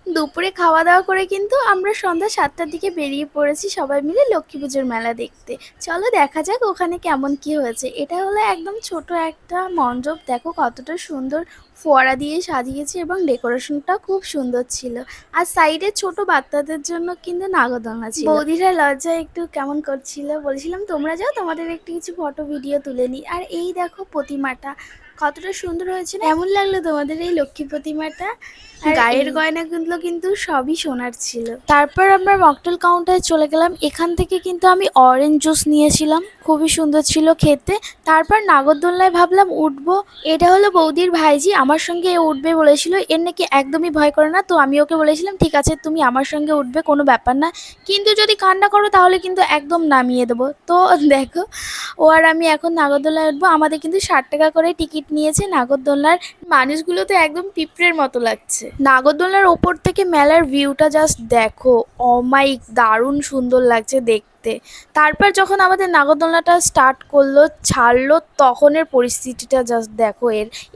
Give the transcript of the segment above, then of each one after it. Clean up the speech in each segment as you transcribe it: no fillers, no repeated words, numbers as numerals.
দুপুরে খাওয়া দাওয়া করে কিন্তু আমরা সন্ধ্যা ৭টার দিকে বেরিয়ে পড়েছি সবাই মিলে লক্ষ্মী পুজোর মেলা দেখতে। চলো দেখা যাক ওখানে কেমন কি হয়েছে। এটা হলো একদম ছোট একটা মণ্ডপ, দেখো কতটা সুন্দর ফোয়ারা দিয়ে সাজিয়েছে এবং ডেকোরেশনটা খুব সুন্দর ছিল। আর সাইডে ছোট বাচ্চাদের জন্য কিন্তু নাগরদোলনা ছিল। বৌদিরা লজ্জায় একটু কেমন করছিল, বলেছিলাম তোমরা যাও, তোমাদের একটু কিছু ফটো ভিডিও তুলে নিই। আর এই দেখো প্রতিমাটা কতটা সুন্দর হয়েছে না? কেমন লাগলো তোমাদের এই লক্ষ্মী প্রতিমাটা? আর গায়ের গয়নাগুলো কিন্তু সবই সোনার ছিল। তারপর আমরা মকটেল কাউন্টারে চলে গেলাম। এখান থেকে কিন্তু আমি অরেঞ্জ জুস নিয়েছিলাম, খুবই সুন্দর ছিল খেতে। তারপর নাগরদোলনায় ভাবলাম উঠবো। এটা হলো বৌদির ভাইজি, আমার সঙ্গে এ উঠবে বলেছিল। এর নাকি একদমই ভয় করে না, তো আমি ওকে বলেছিলাম ঠিক আছে তুমি আমার সঙ্গে উঠবে, কোনো ব্যাপার না, কিন্তু যদি কান্না করো তাহলে কিন্তু একদম নামিয়ে দেবো। তো দেখো ও আর আমি এখন নাগরদোলনায় উঠবো। আমাদের কিন্তু ৬০ টাকা করে টিকিট নিয়েছে নাগরদোলনার। মানুষগুলো তো একদম পিঁপড়ের মতো লাগছে। নাগরদোলনার ওপর থেকে মেলার ভিউটা জাস্ট দেখো, অমাইক দারুণ সুন্দর লাগছে দেখতে। তারপর যখন আমাদের নাগরদোলনাটা স্টার্ট করলো, ছাড়লো, তখনের পরিস্থিতিটা জাস্ট দেখো।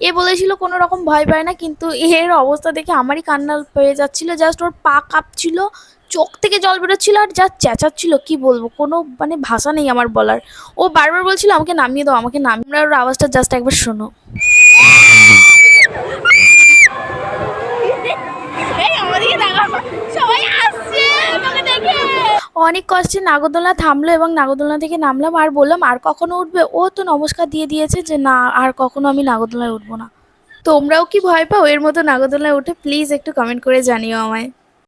এ বলেছিল কোনো রকম ভয় পায় না, কিন্তু এর অবস্থা দেখে আমারই কান্না পেয়ে যাচ্ছিল। জাস্ট ওর পা কাঁপছিল, চোখ থেকে জল বেরোচ্ছিল, আর যা চেঁচাচ্ছিল কি বলবো, কোনো মানে ভাষা নেই আমার বলার। ও বারবার বলছিল আমাকে নামিয়ে দাও, আমাকে নামিয়ে। তোমরা ওর আওয়াজটা জাস্ট একবার শোনো। অনেক কষ্টে নাগরদোলনা থামলো এবং নাগরদোলনা থেকে নামলাম আর বললাম আর কখনো উঠবে? ও তো নমস্কার দিয়ে দিয়েছে যে না আর কখনো আমি নাগরদোলনায় উঠবো না। তোমরাও কি ভয় পাও এর মতো নাগরদোলনায় উঠে? প্লিজ একটু কমেন্ট করে জানিও আমায়।